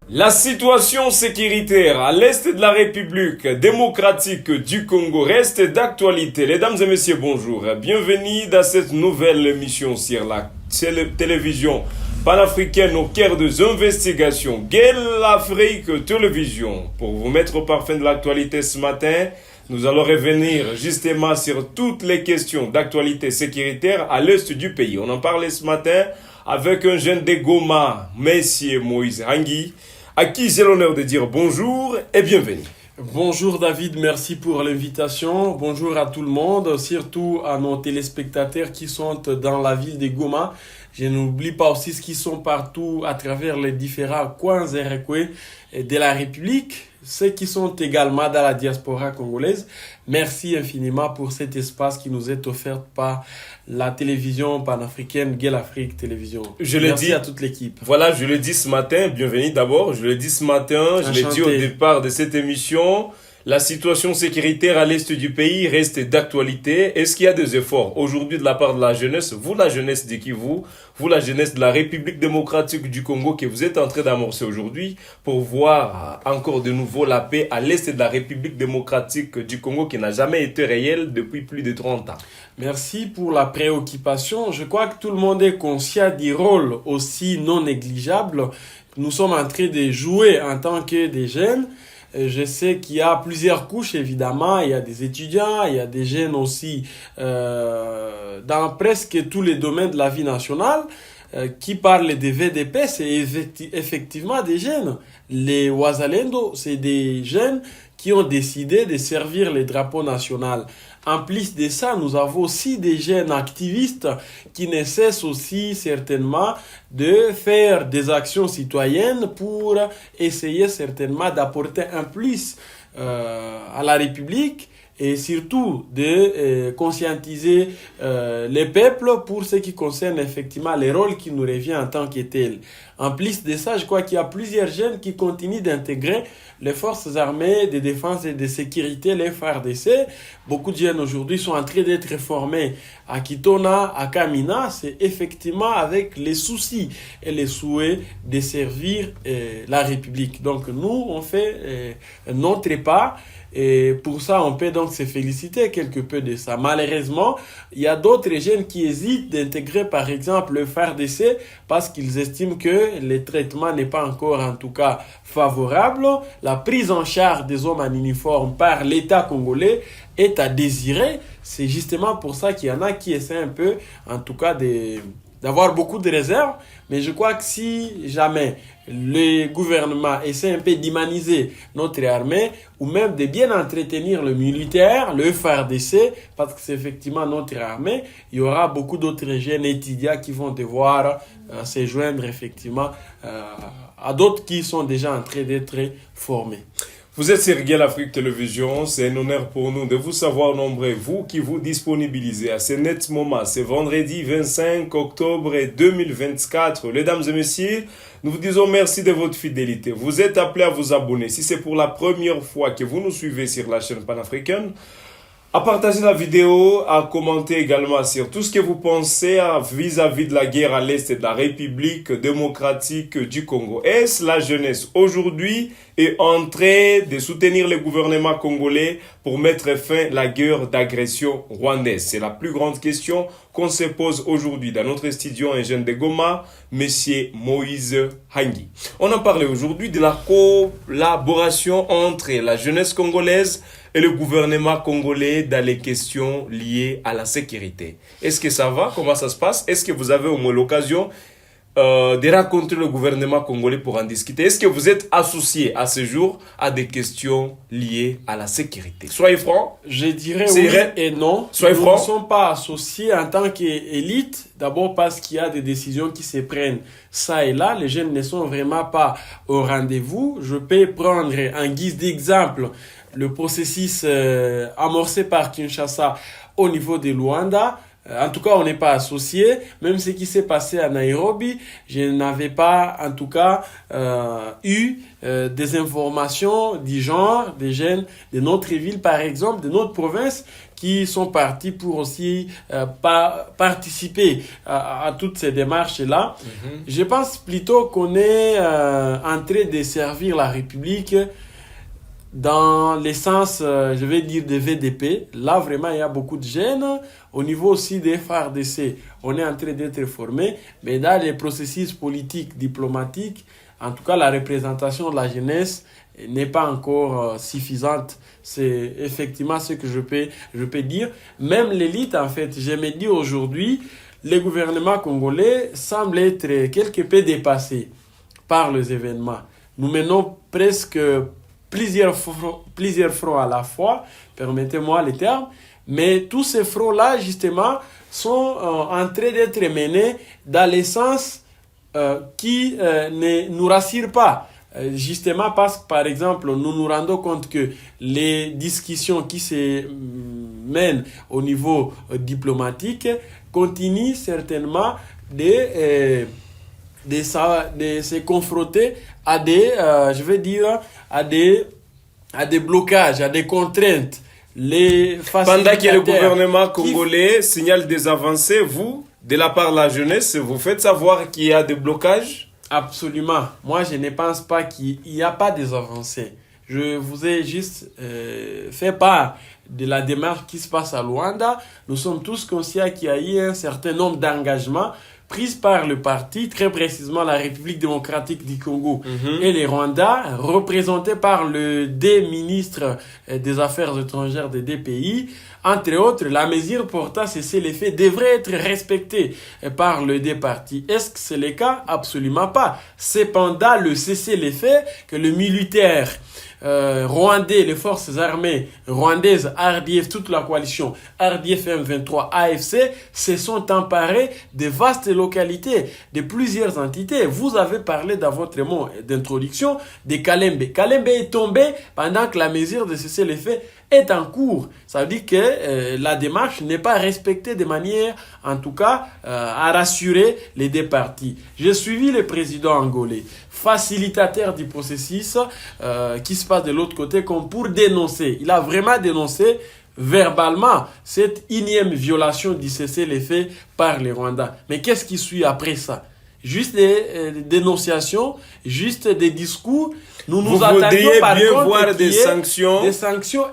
La situation sécuritaire à l'est de la République démocratique du Congo reste d'actualité. Mesdames et messieurs, bonjour. Bienvenue dans cette nouvelle émission sur la télévision panafricaine au cœur des investigations. Gueule l'Afrique Télévision. Pour vous mettre au parfum de l'actualité ce matin, nous allons revenir justement sur toutes les questions d'actualité sécuritaire à l'est du pays. On en parlait ce matin avec un jeune de Goma, Monsieur Moïse Hangui, à qui j'ai l'honneur de dire bonjour et bienvenue. Bonjour David, merci pour l'invitation. Bonjour à tout le monde, surtout à nos téléspectateurs qui sont dans la ville de Goma. Je n'oublie pas aussi ceux qui sont partout à travers les différents coins et recoins de la République, ceux qui sont également dans la diaspora congolaise. Merci infiniment pour cet espace qui nous est offert par la télévision panafricaine Gueule Afrique Télévision. Merci à toute l'équipe. Voilà, je le dis ce matin, bienvenue d'abord. Je le dis ce matin, je l'ai dit au départ de cette émission. La situation sécuritaire à l'est du pays reste d'actualité. Est-ce qu'il y a des efforts aujourd'hui de la part de la jeunesse, vous la jeunesse de Kivu, vous la jeunesse de la République démocratique du Congo que vous êtes en train d'amorcer aujourd'hui pour voir encore de nouveau la paix à l'est de la République démocratique du Congo qui n'a jamais été réelle depuis plus de 30 ans? Merci pour la préoccupation. Je crois que tout le monde est conscient du rôle aussi non négligeable que nous sommes en train de jouer en tant que des jeunes. Je sais qu'il y a plusieurs couches, évidemment. Il y a des étudiants, il y a des jeunes aussi dans presque tous les domaines de la vie nationale qui parlent des VDP. C'est effectivement des jeunes. Les Wazalendo, c'est des jeunes qui ont décidé de servir les drapeaux nationaux. En plus de ça, nous avons aussi des jeunes activistes qui ne cessent aussi certainement de faire des actions citoyennes pour essayer certainement d'apporter un plus à la République et surtout de conscientiser les peuples pour ce qui concerne effectivement les rôles qui nous revient en tant que tels. En plus de ça, je crois qu'il y a plusieurs jeunes qui continuent d'intégrer les forces armées de défense et de sécurité, les FARDC. Beaucoup de jeunes aujourd'hui sont en train d'être formés à Kitona, à Kamina. C'est effectivement avec les soucis et les souhaits de servir la République. Donc nous, on fait notre pas. Et pour ça, on peut donc se féliciter quelque peu de ça. Malheureusement, il y a d'autres jeunes qui hésitent d'intégrer par exemple le FARDC parce qu'ils estiment que le traitement n'est pas encore en tout cas favorable. La prise en charge des hommes en uniforme par l'État congolais est à désirer. C'est justement pour ça qu'il y en a qui essaient un peu en tout cas d'avoir beaucoup de réserves. Mais je crois que si jamais le gouvernement essaie un peu d'humaniser notre armée ou même de bien entretenir le militaire, le FARDC, parce que c'est effectivement notre armée, il y aura beaucoup d'autres jeunes étudiants qui vont devoir se joindre effectivement à d'autres qui sont déjà en train d'être formés. Vous êtes sur Gueule Afrique Télévision, c'est un honneur pour nous de vous savoir nombreux, vous qui vous disponibilisez à ce net moment, c'est vendredi 25 octobre 2024. Mesdames et messieurs, nous vous disons merci de votre fidélité. Vous êtes appelés à vous abonner. Si c'est pour la première fois que vous nous suivez sur la chaîne panafricaine, à partager la vidéo, à commenter également sur tout ce que vous pensez vis-à-vis de la guerre à l'est de la République démocratique du Congo. Est-ce la jeunesse aujourd'hui est en train de soutenir le gouvernement congolais pour mettre fin à la guerre d'agression rwandaise? C'est la plus grande question qu'on se pose aujourd'hui dans notre studio un jeune de Goma, Monsieur Moïse Hangui. On en parlait aujourd'hui de la collaboration entre la jeunesse congolaise et le gouvernement congolais dans les questions liées à la sécurité. Est-ce que ça va? Comment ça se passe? Est-ce que vous avez au moins l'occasion de rencontrer le gouvernement congolais pour en discuter? Est-ce que vous êtes associé à ce jour à des questions liées à la sécurité? Soyez francs. Je dirais oui et non. Soyez francs. Nous ne sommes pas associés en tant qu'élite. D'abord parce qu'il y a des décisions qui se prennent ça et là. Les jeunes ne sont vraiment pas au rendez-vous. Je peux prendre en guise d'exemple le processus amorcé par Kinshasa au niveau de Luanda. En tout cas, on n'est pas associés. Même ce qui s'est passé à Nairobi, je n'avais pas, en tout cas, eu des informations du genre des jeunes de notre ville, par exemple, de notre province, qui sont partis pour aussi participer à toutes ces démarches-là. Je pense plutôt qu'on est en train de servir la République dans l'essence, je vais dire, des VDP. Là, vraiment, il y a beaucoup de jeunes. Au niveau aussi des FARDC, on est en train d'être formés. Mais dans les processus politiques, diplomatiques, en tout cas, la représentation de la jeunesse n'est pas encore suffisante. C'est effectivement ce que je peux dire. Même l'élite, en fait, je me dis aujourd'hui, le gouvernement congolais semble être quelque peu dépassé par les événements. Nous menons presque plusieurs fronts à la fois, permettez-moi le terme, mais tous ces fronts-là, justement, sont en train d'être menés dans le sens qui ne nous rassure pas. Justement parce que, par exemple, nous nous rendons compte que les discussions qui se mènent au niveau diplomatique continuent certainement de se confronter à des, je veux dire, à des blocages, à des contraintes. Pendant que le gouvernement congolais signale des avancées, vous, de la part de la jeunesse, vous faites savoir qu'il y a des blocages? Absolument. Moi, je ne pense pas qu'il n'y a pas des avancées. Je vous ai juste fait part de la démarche qui se passe à Luanda. Nous sommes tous conscients qu'il y a eu un certain nombre d'engagements prise par le parti, très précisément la République démocratique du Congo et les Rwanda, représentés par le deux ministres des Affaires étrangères des deux pays. Entre autres, la mesure portant cessez-le-feu devrait être respectée par les deux partis. Est-ce que c'est le cas? Absolument pas. Cependant, le cessez-le-feu que le militaire rwandais, les forces armées rwandaises, RDF, toute la coalition, RDF M23, AFC, se sont emparés de vastes localités, de plusieurs entités. Vous avez parlé dans votre mot d'introduction de Kalembe. Kalembe est tombé pendant que la mesure de cessez-le-feu est en cours. Ça veut dire que la démarche n'est pas respectée de manière, en tout cas, à rassurer les deux parties. J'ai suivi le président angolais, facilitateur du processus qui se passe de l'autre côté, comme pour dénoncer. Il a vraiment dénoncé verbalement cette énième violation du cessez-le-feu par les Rwandais. Mais qu'est-ce qui suit après ça? Juste des dénonciations, juste des discours. Nous attendions par bien contre voir des sanctions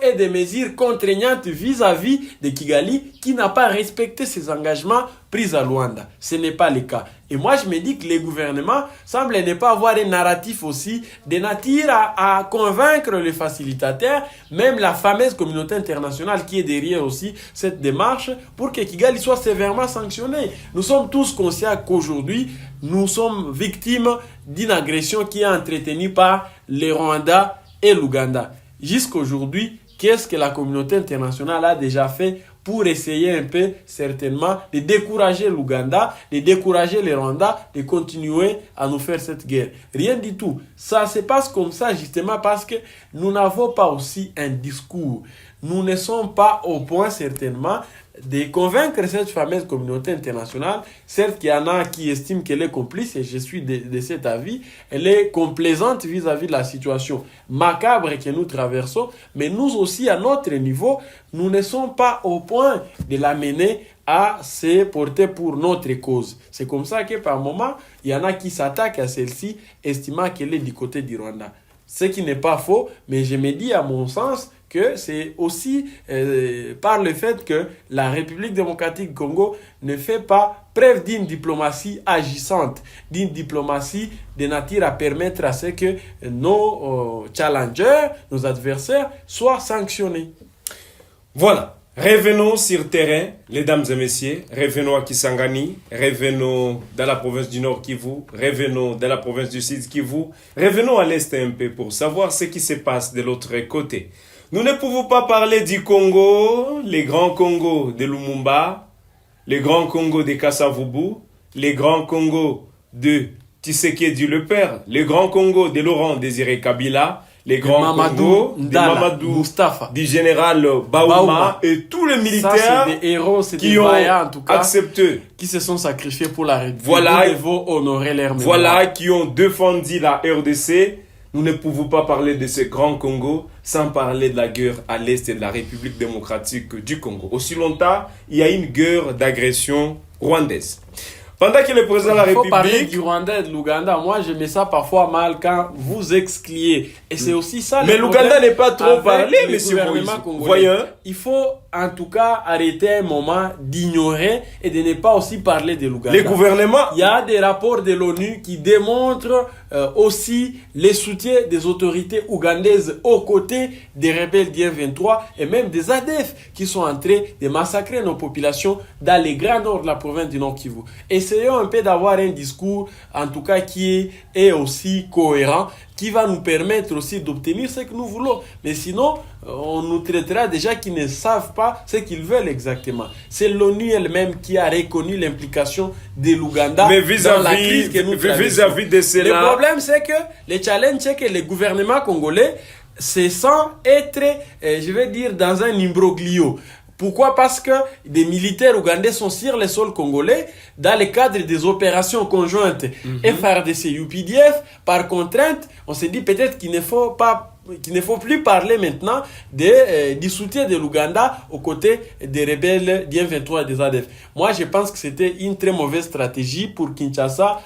et des mesures contraignantes vis-à-vis de Kigali qui n'a pas respecté ses engagements pris à Luanda. Ce n'est pas le cas. Et moi, je me dis que les gouvernements semblent ne pas avoir un narratif aussi de nature à convaincre les facilitateurs, même la fameuse communauté internationale qui est derrière aussi cette démarche pour que Kigali soit sévèrement sanctionné. Nous sommes tous conscients qu'aujourd'hui, nous sommes victimes d'une agression qui est entretenue par les Rwandais et l'Ouganda. Jusqu'aujourd'hui, qu'est-ce que la communauté internationale a déjà fait pour essayer un peu, certainement, de décourager l'Ouganda, de décourager les Rwandais, de continuer à nous faire cette guerre? Rien du tout. Ça se passe comme ça, justement, parce que nous n'avons pas aussi un discours. Nous ne sommes pas au point, certainement, de convaincre cette fameuse communauté internationale. Certes, il y en a qui estiment qu'elle est complice, et je suis de cet avis. Elle est complaisante vis-à-vis de la situation macabre que nous traversons, mais nous aussi, à notre niveau, nous ne sommes pas au point de l'amener à se porter pour notre cause. C'est comme ça que par moment, il y en a qui s'attaquent à celle-ci, estimant qu'elle est du côté du Rwanda. Ce qui n'est pas faux, mais je me dis à mon sens que c'est aussi par le fait que la République démocratique du Congo ne fait pas preuve d'une diplomatie agissante, d'une diplomatie de nature à permettre à ce que nos challengers, nos adversaires soient sanctionnés. Voilà. Revenons sur terrain, mesdames et messieurs. Revenons à Kisangani. Revenons dans la province du Nord Kivu. Revenons dans la province du Sud Kivu. Revenons à l'Est un peu pour savoir ce qui se passe de l'autre côté. Nous ne pouvons pas parler du Congo, les grands Congo de Lumumba, les grands Congo de Kasavubu, les grands Congo de Tshisekedi le Père, les grands Congo de Laurent Désiré Kabila, les grands Congo de Mamadou Mustafa, du général Baouma et tous les militaires. Ça, c'est des héros, c'est qui des ont vaillants, en tout cas, accepté, qui se sont sacrifiés pour la République. voilà, nous devons honorer leur mémoire. Voilà, qui ont défendu la RDC nous ne pouvons pas parler de ce grand Congo sans parler de la guerre à l'est de la République démocratique du Congo. Aussi longtemps, il y a une guerre d'agression rwandaise. Pendant que le président de la République... Il faut parler du Rwanda et de l'Ouganda. Moi, je mets ça parfois mal quand vous excluez. Et c'est aussi ça... Mais l'Ouganda n'est pas trop parlé, monsieur Moïse. Voyons. Il faut en tout cas arrêter un moment d'ignorer et de ne pas aussi parler de l'Ouganda. Les gouvernements... Il y a des rapports de l'ONU qui démontrent aussi les soutiens des autorités ougandaises aux côtés des rebelles d'M23 et même des ADF qui sont en train de massacrer nos populations dans les grands nord de la province du Nord Kivu. Essayons un peu d'avoir un discours, en tout cas, qui est aussi cohérent, qui va nous permettre aussi d'obtenir ce que nous voulons. Mais sinon, on nous traitera déjà qui ne savent pas ce qu'ils veulent exactement. C'est l'ONU elle-même qui a reconnu l'implication de l'Ouganda dans la crise que nous traversons. Vis-à-vis de cela... Le problème, c'est que le challenge, c'est que le gouvernement congolais se sent être, je vais dire, dans un imbroglio. Pourquoi? Parce que des militaires ougandais sont sur le sol congolais dans le cadre des opérations conjointes FARDC-UPDF. Par contrainte, on s'est dit peut-être qu'il ne faut plus parler maintenant du soutien de l'Ouganda aux côtés des rebelles d'M23 et des ADF. Moi, je pense que c'était une très mauvaise stratégie pour Kinshasa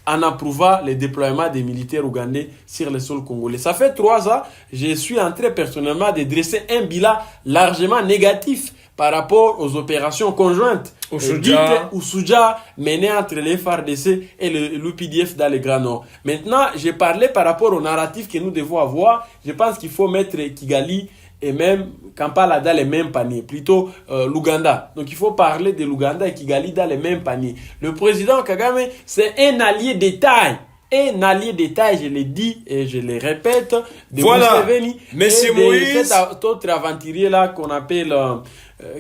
en approuvant le déploiement des militaires ougandais sur le sol congolais. Ça fait 3 ans, je suis en train personnellement de dresser un bilan largement négatif par rapport aux opérations conjointes Oussoudia menées entre les FARDC et l'UPDF dans le Grand Nord. Maintenant, j'ai parlé par rapport au narratif que nous devons avoir. Je pense qu'il faut mettre Kigali et même Kampala dans les mêmes paniers, plutôt l'Ouganda. Donc il faut parler de l'Ouganda et Kigali dans les mêmes paniers. Le président Kagame, c'est un allié de taille. Un allié de taille, je l'ai dit et je le répète, de Museveni Monsieur et Moïse, cet autre aventurier là qu'on appelle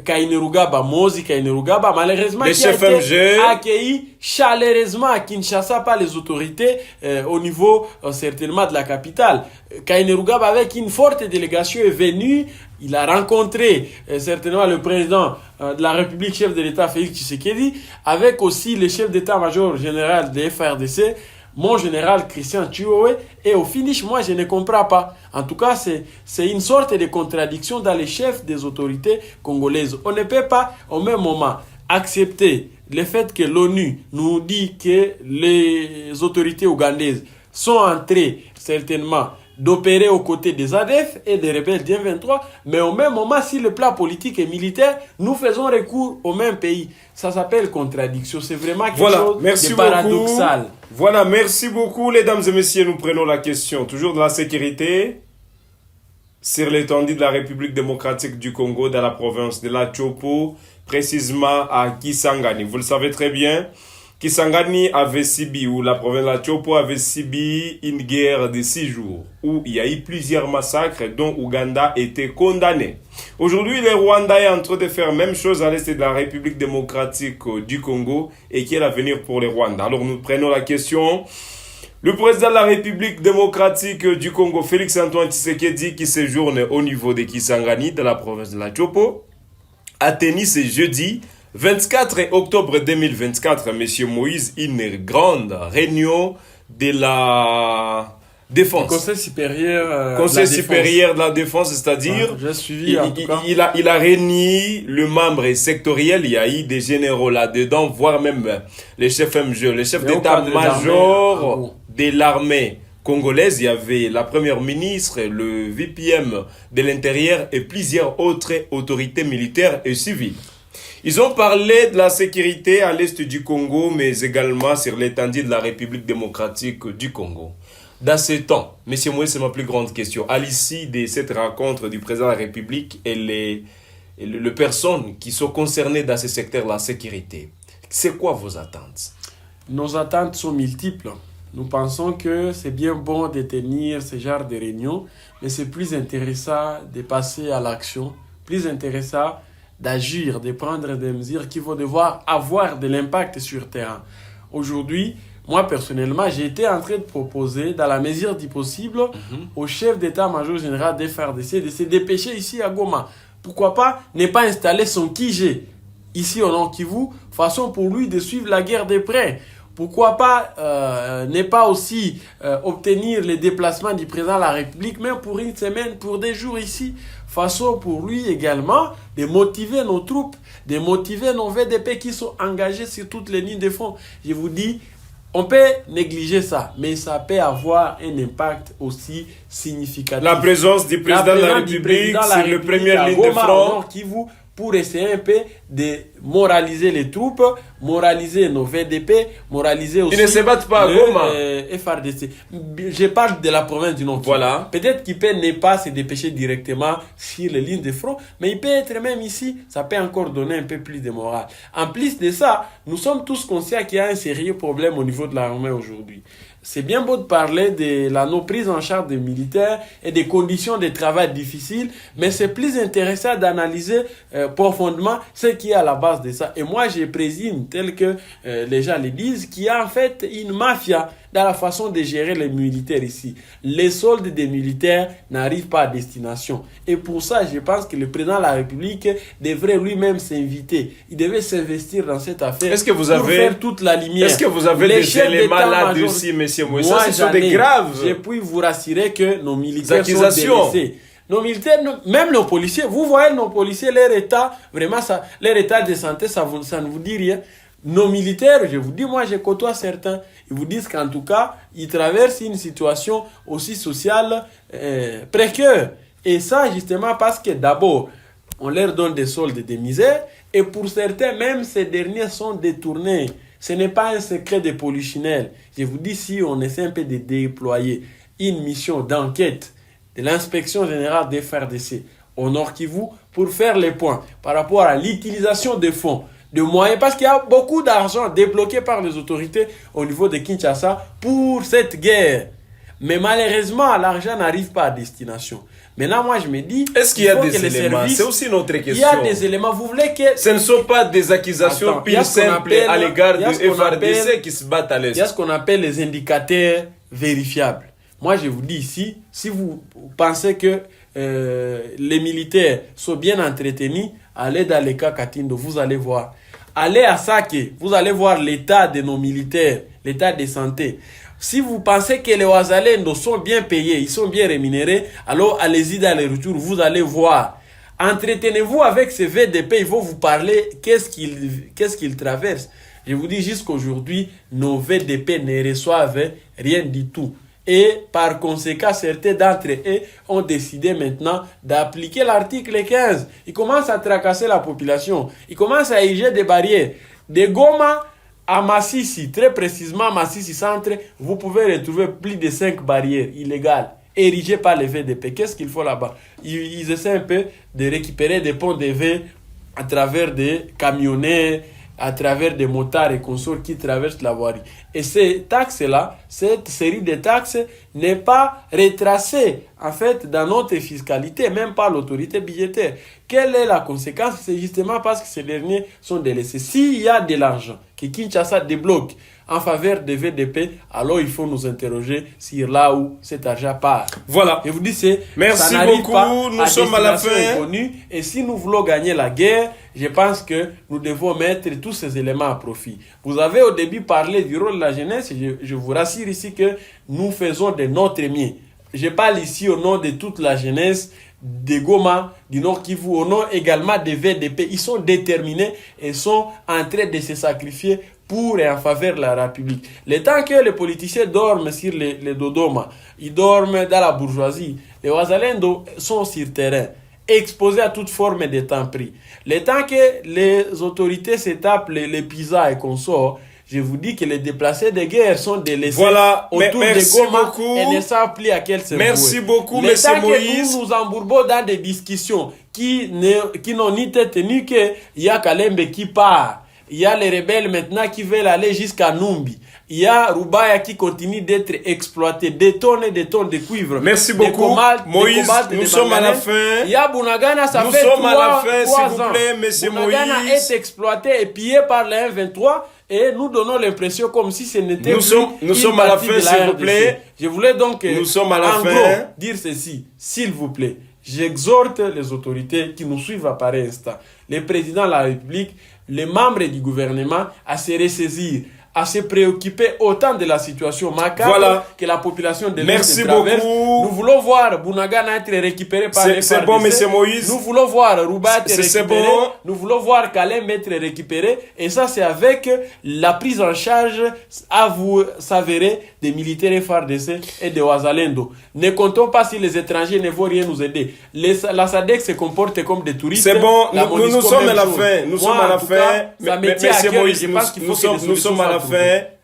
Kainerugaba, Mozi Kainerugaba, malheureusement qui a été accueilli chaleureusement à Kinshasa par les autorités au niveau certainement de la capitale. Kainerugaba avec une forte délégation est venu, il a rencontré certainement le président de la République, chef de l'État Félix Tshisekedi, avec aussi le chef d'état-major général de FARDC, mon général Christian Chiwewe, et au finish, moi, je ne comprends pas. En tout cas, c'est une sorte de contradiction dans les chefs des autorités congolaises. On ne peut pas, au même moment, accepter le fait que l'ONU nous dit que les autorités ougandaises sont en train, certainement, d'opérer aux côtés des ADF et des rebelles d'M23, mais au même moment, si le plan politique et militaire, nous faisons recours au même pays. Ça s'appelle contradiction. C'est vraiment quelque chose de paradoxal. Voilà, merci beaucoup, mesdames et messieurs. Nous prenons la question toujours de la sécurité sur l'étendue de la République démocratique du Congo, dans la province de la Chopo, précisément à Kisangani. Vous le savez très bien, Kisangani avait subi, ou la province de la Chopo avait subi une guerre de 6 jours, où il y a eu plusieurs massacres dont Ouganda était condamné. Aujourd'hui, le Rwanda est en train de faire la même chose à l'est de la République démocratique du Congo, et quel avenir pour le Rwanda? Alors nous prenons la question. Le président de la République démocratique du Congo, Félix Antoine Tshisekedi, qui séjourne au niveau de Kisangani, de la province de la Chopo, a tenu ce jeudi 24 octobre 2024, Monsieur Moïse, une grande réunion de la défense. Le Conseil supérieur, supérieur de la défense, c'est-à-dire, j'ai suivi, il a réuni le membre sectoriel, il y a eu des généraux là-dedans, voire même les chefs MG, les chefs d'état-major de l'armée congolaise. Il y avait la première ministre, le VPM de l'intérieur et plusieurs autres autorités militaires et civiles. Ils ont parlé de la sécurité à l'est du Congo, mais également sur l'étendue de la République démocratique du Congo. Dans ce temps, Monsieur Moïse, c'est ma plus grande question. À l'issue de cette rencontre du président de la République et les personnes qui sont concernées dans ce secteur de la sécurité, c'est quoi vos attentes? Nos attentes sont multiples. Nous pensons que c'est bien bon de tenir ce genre de réunions, mais c'est plus intéressant de passer à l'action, plus intéressant d'agir, de prendre des mesures qui vont devoir avoir de l'impact sur le terrain. Aujourd'hui, moi personnellement, j'ai été en train de proposer, dans la mesure du possible, au chef d'état-major général des FARDC de se dépêcher ici à Goma. Pourquoi pas ne pas installer son QG ici au Nord Kivu, façon pour lui de suivre la guerre de près. Pourquoi pas ne pas aussi obtenir les déplacements du président de la République, même pour une semaine, pour des jours ici, façon pour lui également de motiver nos troupes, de motiver nos VDP qui sont engagés sur toutes les lignes de front. Je vous dis, on peut négliger ça, mais ça peut avoir un impact aussi significatif. La présence du président de la République sur le premier ligne de front. Pour essayer un peu de moraliser les troupes, moraliser nos VDP, moraliser aussi... Ils ne se battent pas à Goma. FRDC. Je parle de la province du Nord. Voilà. Peut-être qu'il peut ne pas se dépêcher directement sur les lignes de front, mais il peut être même ici, ça peut encore donner un peu plus de morale. En plus de ça, nous sommes tous conscients qu'il y a un sérieux problème au niveau de l'armée aujourd'hui. C'est bien beau de parler de la non-prise en charge des militaires et des conditions de travail difficiles, mais c'est plus intéressant d'analyser profondément ce qui est à la base de ça. Et moi, je présume, tel que les gens le disent, qu'il y a en fait une mafia dans la façon de gérer les militaires ici. Les soldes des militaires n'arrivent pas à destination. Et pour ça, je pense que le président de la République devrait lui-même s'inviter. Il devait s'investir dans cette affaire. Est-ce que vous avez, pour faire toute la lumière. Est-ce que vous avez des éléments là-dessus, monsieur Moïse? Moi, ce sont des graves. Je puis vous rassurer que nos militaires sont délaissés. Nos militaires, même nos policiers, vous voyez nos policiers, leur état, vraiment, ça, leur état de santé, ça ne vous dit rien. Nos militaires, je vous dis, moi je côtoie certains, ils vous disent qu'en tout cas, ils traversent une situation aussi sociale précaire. Et ça, justement, parce que d'abord, on leur donne des soldes de misère, et pour certains, même ces derniers sont détournés. Ce n'est pas un secret de polichinelle. Je vous dis, si on essaie un peu de déployer une mission d'enquête de l'inspection générale des FARDC au Nord Kivu pour faire les points par rapport à l'utilisation des fonds, de moyens, parce qu'il y a beaucoup d'argent débloqué par les autorités au niveau de Kinshasa pour cette guerre. Mais malheureusement, l'argent n'arrive pas à destination. Maintenant, moi, je me dis... Est-ce qu'il y a des éléments? C'est aussi notre question. Il y a des éléments. Vous voulez que... Ce ne sont pas des accusations pures simples à l'égard du FARDC qui se battent à l'Est. Il y a ce qu'on appelle les indicateurs vérifiables. Moi, je vous dis ici, si vous pensez que les militaires sont bien entretenus, allez dans les cas Katindo, vous allez voir. Allez à Sake, vous allez voir l'état de nos militaires, l'état de santé. Si vous pensez que les Ouazalendo sont bien payés, ils sont bien rémunérés, alors allez-y dans les retours, vous allez voir. Entretenez-vous avec ces VDP, ils vont vous parler qu'est-ce qu'ils traversent. Je vous dis jusqu'aujourd'hui, nos VDP ne reçoivent rien du tout. Et par conséquent, certains d'entre eux ont décidé maintenant d'appliquer l'article 15. Ils commencent à tracasser la population. Ils commencent à ériger des barrières. De Goma à Massissi, très précisément Massissi Centre, vous pouvez retrouver plus de 5 barrières illégales érigées par les VDP. Qu'est-ce qu'il faut là-bas? Ils essaient un peu de récupérer des ponts de V à travers des camionnettes, à travers des motards et consorts qui traversent la voirie. Et ces taxes-là, cette série de taxes n'est pas retracée, en fait, dans notre fiscalité, même par l'autorité budgétaire. Quelle est la conséquence? C'est justement parce que ces derniers sont délaissés. S'il y a de l'argent que Kinshasa débloque en faveur des VDP, alors il faut nous interroger sur là où cet argent part. Voilà. Je vous dis, c'est... Merci beaucoup, nous sommes à la fin. Et si nous voulons gagner la guerre, je pense que nous devons mettre tous ces éléments à profit. Vous avez au début parlé du rôle de la jeunesse. Je vous rassure ici que nous faisons de notre mieux. Je parle ici au nom de toute la jeunesse de Goma, du Nord Kivu, au nom également des VDP. Ils sont déterminés et sont en train de se sacrifier pour et en faveur de la République. Le temps que les politiciens dorment sur les Dodoma, ils dorment dans la bourgeoisie, les Ouazalendo sont sur terrain, exposés à toute forme de temps pris. Le temps que les autorités se tapent les pizzas et consorts, je vous dis que les déplacés de guerre sont délaissés autour de Goma et ne savent plus à quel se vouer. Merci beaucoup, M. Moïse. Que nous embourbons dans des discussions qui n'ont ni tête ni queue, il y a Kalembe qui part. Il y a les rebelles maintenant qui veulent aller jusqu'à Numbi. Il y a Rubaya qui continue d'être exploité, des tonnes et des tonnes de cuivre. Merci beaucoup, Moïse. Nous sommes à la fin. Il y a Bunagana, ça fait 3 ans. S'il vous plaît, M. Bunagana est exploité et pillé par les 1-23 et nous donnons l'impression comme si ce n'était plus nous sommes à la fin, s'il vous plaît. Je voulais donc nous sommes à la fin. Gros, dire ceci, s'il vous plaît. J'exhorte les autorités qui nous suivent à pareil instant, les présidents de la République, les membres du gouvernement à se ressaisir, à se préoccuper autant de la situation macabre que la population de l'Est traverse. Nous voulons voir Bunagana être récupéré par les FARDC. C'est bon, monsieur Moïse. Nous voulons voir Rouba être récupéré. Bon. Nous voulons voir Kalem être récupéré. Et ça, c'est avec la prise en charge, à vous s'avérer, des militaires FARDC et de Ouazalendo. Ne comptons pas si les étrangers ne vont rien nous aider. La SADC se comporte comme des touristes. C'est bon, nous sommes à la fin. Nous sommes à la fin. Monsieur Moïse, nous sommes à la fin.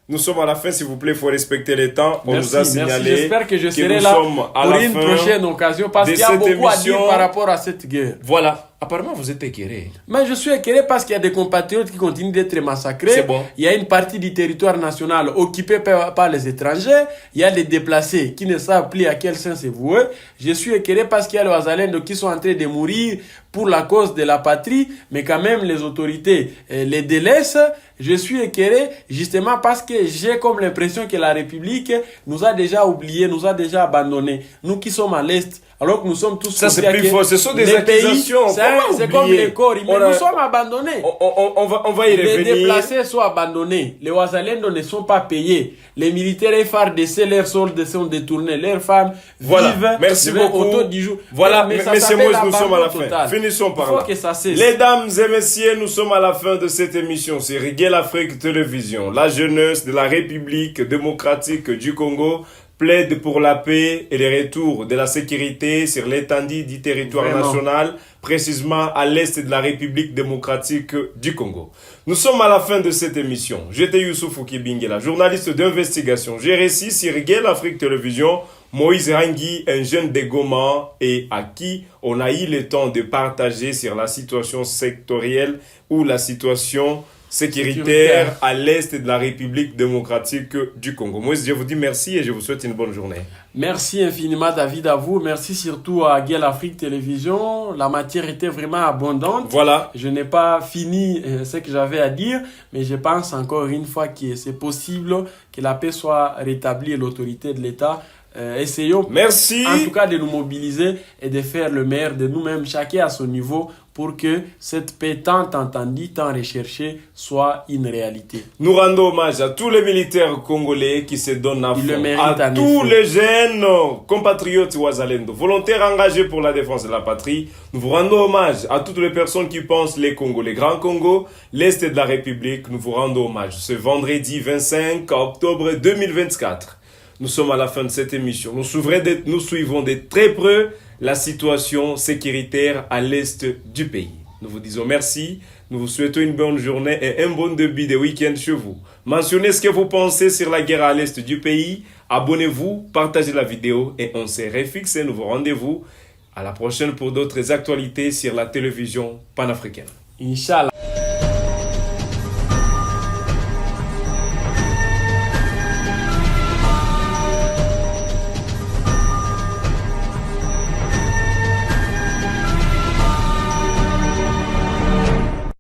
Nous sommes à la fin, s'il vous plaît, il faut respecter les temps. On nous a signalé. J'espère que je serai là pour une prochaine occasion parce qu'il y a beaucoup à dire par rapport à cette guerre. Voilà. Apparemment, vous êtes écœuré. Mais je suis écœuré parce qu'il y a des compatriotes qui continuent d'être massacrés. C'est bon. Il y a une partie du territoire national occupée par les étrangers. Il y a des déplacés qui ne savent plus à quel sens c'est voué. Je suis écœuré parce qu'il y a les Ouazalendo qui sont en train de mourir pour la cause de la patrie, mais quand même les autorités les délaissent. Je suis écœuré justement parce que j'ai comme l'impression que la République nous a déjà oubliés, nous a déjà abandonnés. Nous qui sommes à l'Est, alors que nous sommes tous... Ça, c'est plus faux. Ce sont des accusations. C'est comme les corps. Mais nous sommes abandonnés. On va y revenir. Les déplacés sont abandonnés. Les Ouazalendo ne sont pas payés. Les militaires FARDC, leurs soldes sont détournés. Leurs femmes vivent. Merci beaucoup. Voilà, messieurs, nous sommes à la fin. Finissons par là. Que ça cesse. Mesdames et messieurs, nous sommes à la fin de cette émission. C'est Riguel Afrique Télévision. La jeunesse de la République démocratique du Congo plaide pour la paix et le retour de la sécurité sur l'étendue du territoire national, précisément à l'est de la République démocratique du Congo. Nous sommes à la fin de cette émission. J'étais Youssouf Okibingela, journaliste d'investigation. J'ai réussi sur Riguel Afrique Télévision Moïse Rangui, un jeune de Goma et à qui on a eu le temps de partager sur la situation sectorielle ou la situation sécuritaire à l'est de la République démocratique du Congo. Moïse, je vous dis merci et je vous souhaite une bonne journée. Merci infiniment David à vous. Merci surtout à Guel Afrique Télévision. La matière était vraiment abondante. Voilà. Je n'ai pas fini ce que j'avais à dire, mais je pense encore une fois que c'est possible que la paix soit rétablie et l'autorité de l'État. Essayons en tout cas de nous mobiliser et de faire le meilleur de nous-mêmes, chacun à son niveau, pour que cette paix tant entendue, tant recherchée, soit une réalité. Nous rendons hommage à tous les militaires congolais qui se donnent à fond, à tous les jeunes compatriotes Ouazalendo, volontaires engagés pour la défense de la patrie. Nous vous rendons hommage à toutes les personnes qui pensent les Congos, les Grands Congo, l'Est de la République. Nous vous rendons hommage ce vendredi 25 octobre 2024. Nous sommes à la fin de cette émission. Nous suivons de très près la situation sécuritaire à l'est du pays. Nous vous disons merci. Nous vous souhaitons une bonne journée et un bon début de week-end chez vous. Mentionnez ce que vous pensez sur la guerre à l'est du pays. Abonnez-vous, partagez la vidéo et on s'est refixé nouveau rendez-vous à la prochaine pour d'autres actualités sur la télévision panafricaine. Inch'Allah.